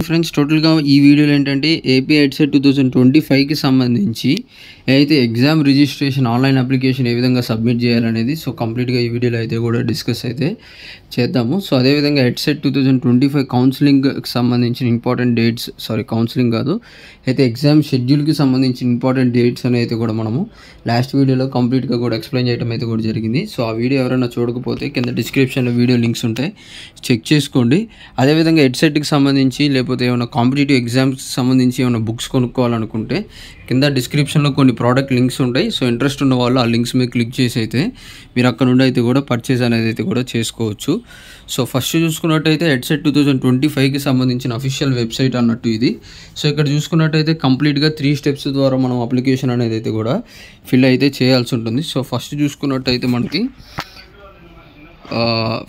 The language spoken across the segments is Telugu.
ఫ్రెండ్స్ టోటల్గా ఈ వీడియోలో ఏంటంటే ఏపీ హెడ్సెట్ 2025కి సంబంధించి అయితే ఎగ్జామ్ రిజిస్ట్రేషన్ ఆన్లైన్ అప్లికేషన్ ఏ విధంగా సబ్మిట్ చేయాలనేది సో కంప్లీట్గా ఈ వీడియోలో అయితే కూడా డిస్కస్ అయితే చేద్దాము. సో అదేవిధంగా హెడ్సెట్ 2025 కౌన్సిలింగ్కి సంబంధించిన ఇంపార్టెంట్ డేట్స్ కౌన్సిలింగ్ కాదు అయితే ఎగ్జామ్ షెడ్యూల్కి సంబంధించిన ఇంపార్టెంట్ డేట్స్ అని అయితే కూడా మనము లాస్ట్ వీడియోలో కంప్లీట్గా కూడా ఎక్స్ప్లెయిన్ చేయడం అయితే కూడా జరిగింది. సో ఆ వీడియో ఎవరైనా చూడకపోతే కింద డిస్క్రిప్షన్లో వీడియో లింక్స్ ఉంటాయి, చెక్ చేసుకోండి. అదేవిధంగా హెడ్సెట్కి సంబంధించి లేకపోతే ఏమైనా కాంపిటేటివ్ ఎగ్జామ్స్కి సంబంధించి ఏమైనా బుక్స్ కొనుక్కోవాలనుకుంటే కింద డిస్క్రిప్షన్లో కొన్ని ప్రోడక్ట్ లింక్స్ ఉంటాయి. సో ఇంట్రెస్ట్ ఉన్న వాళ్ళు ఆ లింక్స్ మీద క్లిక్ చేసి అయితే మీరు అక్కడ నుండి అయితే కూడా పర్చేస్ అనేది అయితే కూడా చేసుకోవచ్చు. సో ఫస్ట్ చూసుకున్నట్టయితే హెడ్సెట్ 2025కి సంబంధించిన అఫీషియల్ వెబ్సైట్ అన్నట్టు ఇది. సో ఇక్కడ చూసుకున్నట్టయితే కంప్లీట్గా 3 స్టెప్స్ ద్వారా మనం అప్లికేషన్ అనేది అయితే కూడా ఫిల్ అయితే చేయాల్సి ఉంటుంది. సో ఫస్ట్ చూసుకున్నట్టయితే మనకి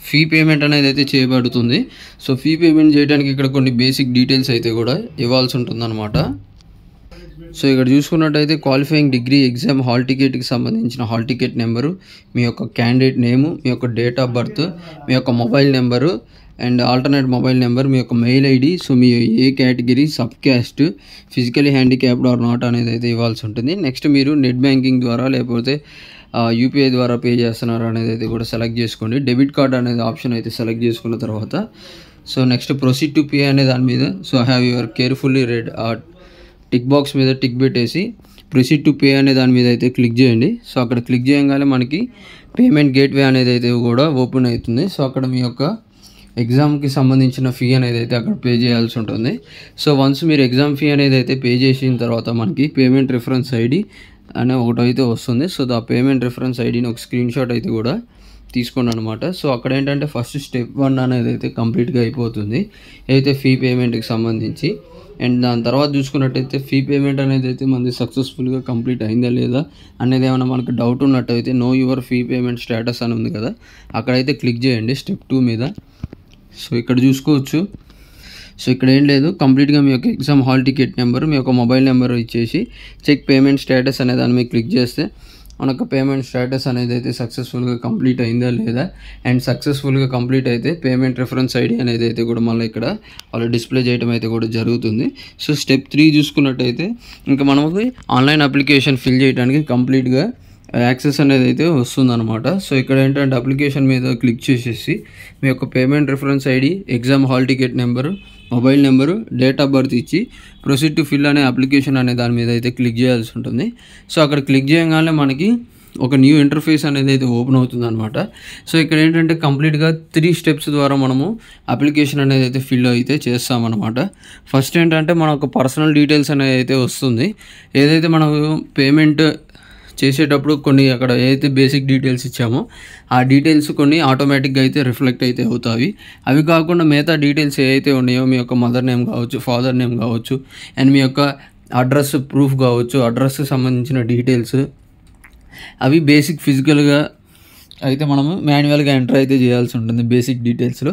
ఫీ పేమెంట్ అనేది అయితే చేయబడుతుంది. సో ఫీ పేమెంట్ చేయడానికి ఇక్కడ కొన్ని బేసిక్ డీటెయిల్స్ అయితే కూడా ఇవ్వాల్సి ఉంటుందన్నమాట. సో ఇక్కడ చూసుకున్నట్టయితే క్వాలిఫైయింగ్ డిగ్రీ ఎగ్జామ్ హాల్ టికెట్కి సంబంధించిన హాల్ టికెట్ నెంబరు, మీ యొక్క క్యాండిడేట్ నేము, మీ యొక్క డేట్ ఆఫ్ బర్త్, మీ యొక్క mobile number and alternate mobile number, మీ యొక్క మెయిల్ ఐడి, సో మీ ఏ category, sub caste, physically handicapped or not అనేది అయితే ఇవ్వాల్సి ఉంటుంది. నెక్స్ట్ మీరు నెట్ బ్యాంకింగ్ ద్వారా లేకపోతే యూపీఐ ద్వారా పే చేస్తున్నారు అనేది అయితే కూడా సెలెక్ట్ చేసుకోండి. డెబిట్ కార్డ్ అనేది ఆప్షన్ అయితే సెలెక్ట్ చేసుకున్న తర్వాత so next proceed to pay అనే దాని మీద so have your carefully red tick box మీద టిక్ పెట్టేసి ప్రొసీడ్ టు పే అనే దాని మీద అయితే క్లిక్ చేయండి. సో అక్కడ క్లిక్ చేయగానే మనకి పేమెంట్ గేట్వే అనేది అయితే కూడా ఓపెన్ అవుతుంది. సో అక్కడ మీ యొక్క ఎగ్జామ్కి సంబంధించిన ఫీ అనేది అయితే అక్కడ పే చేయాల్సి ఉంటుంది. సో వన్స్ మీరు ఎగ్జామ్ ఫీ అనేది అయితే పే చేసిన తర్వాత మనకి పేమెంట్ రిఫరెన్స్ ఐడి అనే ఒకటి అయితే వస్తుంది. సో ఆ పేమెంట్ రిఫరెన్స్ ఐడిని ఒక స్క్రీన్ షాట్ అయితే కూడా తీసుకోండి అనమాట. సో అక్కడ ఏంటంటే ఫస్ట్ స్టెప్ 1 అనేది అయితే కంప్లీట్గా అయిపోతుంది అయితే ఫీ పేమెంట్కి సంబంధించి. అండ్ దాని తర్వాత చూసుకున్నట్టయితే ఫీ పేమెంట్ అనేది అయితే మనది సక్సెస్ఫుల్గా కంప్లీట్ అయిందా లేదా అనేది ఏమైనా మనకు డౌట్ ఉన్నట్టయితే know your fee payment status అని ఉంది కదా, అక్కడైతే క్లిక్ చేయండి స్టెప్ 2 మీద. సో ఇక్కడ చూసుకోవచ్చు. సో ఇక్కడ ఏం లేదు, కంప్లీట్గా మీ యొక్క ఎగ్జామ్ హాల్ టికెట్ నెంబర్, మీ యొక్క మొబైల్ నెంబర్ ఇచ్చేసి చెక్ పేమెంట్ స్టేటస్ అనే దాని మీద క్లిక్ చేస్తే మనకు పేమెంట్ స్టేటస్ అనేది అయితే సక్సెస్ఫుల్గా కంప్లీట్ అయిందా లేదా అండ్ సక్సెస్ఫుల్గా కంప్లీట్ అయితే పేమెంట్ రిఫరెన్స్ ఐడి అనేది అయితే కూడా మళ్ళీ ఇక్కడ వాళ్ళు డిస్ప్లే చేయడం అయితే కూడా జరుగుతుంది. సో స్టెప్ 3 చూసుకున్నట్టయితే ఇంకా మనకి ఆన్లైన్ అప్లికేషన్ ఫిల్ చేయడానికి కంప్లీట్గా యాక్సెస్ అనేది అయితే వస్తుందన్నమాట. సో ఇక్కడ ఏంటంటే అప్లికేషన్ మీద క్లిక్ చేసేసి మీ యొక్క payment reference ID, exam hall ticket number, mobile number, date of birth ఇచ్చి ప్రొసీడ్ టు ఫిల్ అనే అప్లికేషన్ అనే దాని మీద అయితే క్లిక్ చేయాల్సి ఉంటుంది. సో అక్కడ క్లిక్ చేయగానే మనకి ఒక న్యూ ఇంటర్ఫేస్ అనేది అయితే ఓపెన్ అవుతుంది అనమాట. సో ఇక్కడ ఏంటంటే కంప్లీట్గా 3 స్టెప్స్ ద్వారా మనము అప్లికేషన్ అనేది అయితే ఫిల్ అయితే చేస్తామన్నమాట. ఫస్ట్ ఏంటంటే మన ఒక పర్సనల్ డీటెయిల్స్ అనేది అయితే వస్తుంది. ఏదైతే మనకు పేమెంట్ చేసేటప్పుడు కొన్ని అక్కడ ఏదైతే బేసిక్ డీటెయిల్స్ ఇచ్చామో ఆ డీటెయిల్స్ కొన్ని ఆటోమేటిక్గా అయితే రిఫ్లెక్ట్ అయితే అవుతాయి. అవి కాకుండా మిగతా డీటెయిల్స్ ఏవైతే ఉన్నాయో మీ యొక్క మదర్ నేమ్ కావచ్చు, ఫాదర్ నేమ్ కావచ్చు అండ్ మీ యొక్క అడ్రస్ ప్రూఫ్ కావచ్చు, అడ్రస్కి సంబంధించిన డీటెయిల్స్ అవి బేసిక్ ఫిజికల్గా అయితే మనము మాన్యువల్గా ఎంటర్ అయితే చేయాల్సి ఉంటుంది బేసిక్ డీటెయిల్స్లో.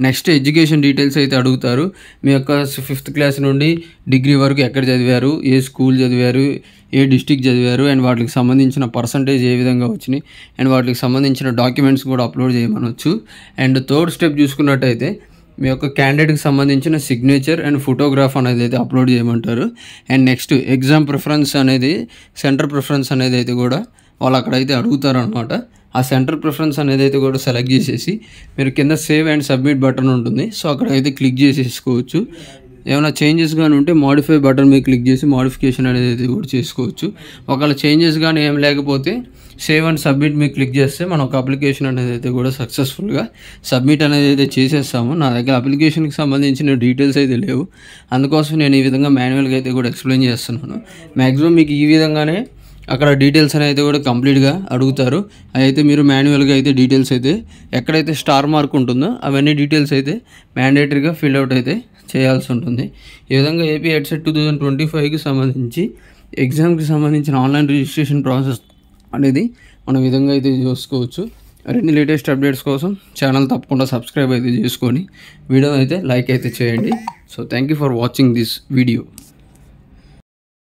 నెక్స్ట్ ఎడ్యుకేషన్ డీటెయిల్స్ అయితే అడుగుతారు. మీ యొక్క 5th క్లాస్ నుండి డిగ్రీ వరకు ఎక్కడ చదివారు, ఏ స్కూల్ చదివారు, ఏ డిస్టిక్ చదివారు అండ్ వాటికి సంబంధించిన పర్సంటేజ్ ఏ విధంగా వచ్చినాయి అండ్ వాటికి సంబంధించిన డాక్యుమెంట్స్ కూడా అప్లోడ్ చేయమనొచ్చు. అండ్ 3rd స్టెప్ చూసుకున్నట్టయితే మీ యొక్క క్యాండిడేట్కి సంబంధించిన సిగ్నేచర్ అండ్ ఫోటోగ్రాఫ్ అనేది అయితే అప్లోడ్ చేయమంటారు. అండ్ నెక్స్ట్ ఎగ్జామ్ ప్రిఫరెన్స్ అనేది, సెంటర్ ప్రిఫరెన్స్ అనేది అయితే కూడా వాళ్ళు అక్కడైతే అడుగుతారు అనమాట. ఆ సెంటర్ ప్రిఫరెన్స్ అనేది అయితే కూడా సెలెక్ట్ చేసేసి మీరు కింద సేవ్ అండ్ సబ్మిట్ బటన్ ఉంటుంది. సో అక్కడైతే క్లిక్ చేసేసుకోవచ్చు. ఏమైనా చేంజెస్ కానీ ఉంటే మోడిఫై బటన్ మీద క్లిక్ చేసి మోడిఫికేషన్ అనేది అయితే కూడా చేసుకోవచ్చు. ఒకవేళ చేంజెస్ కానీ ఏం లేకపోతే సేవ్ అండ్ సబ్మిట్ మీద క్లిక్ చేస్తే మన ఒక అప్లికేషన్ అనేది అయితే కూడా సక్సెస్ఫుల్గా సబ్మిట్ అనేది అయితే చేసేస్తాము. నా దగ్గర అప్లికేషన్కి సంబంధించిన డీటెయిల్స్ అయితే లేవు, అందుకోసం నేను ఈ విధంగా మాన్యువల్గా అయితే కూడా ఎక్స్ప్లెయిన్ చేస్తున్నాను. మ్యాక్సిమం మీకు ఈ విధంగానే అక్కడ డీటెయిల్స్ అనేది కూడా కంప్లీట్గా అడుగుతారు. అయితే మీరు మాన్యువల్గా అయితే డీటెయిల్స్ అయితే ఎక్కడైతే స్టార్ మార్క్ ఉంటుందో అవన్నీ డీటెయిల్స్ అయితే మ్యాండేటరీగా ఫిల్అవుట్ అయితే చేయాల్సి ఉంటుంది. ఈ విధంగా ఏపీ హెడ్సెట్ 2025కి సంబంధించి ఎగ్జామ్కి సంబంధించిన ఆన్లైన్ రిజిస్ట్రేషన్ ప్రాసెస్ అనేది మనం విధంగా అయితే చూసుకోవచ్చు. మరిన్ని లేటెస్ట్ అప్డేట్స్ కోసం ఛానల్ తప్పకుండా సబ్స్క్రైబ్ అయితే చేసుకొని వీడియో అయితే లైక్ అయితే చేయండి. So thank you for watching this video.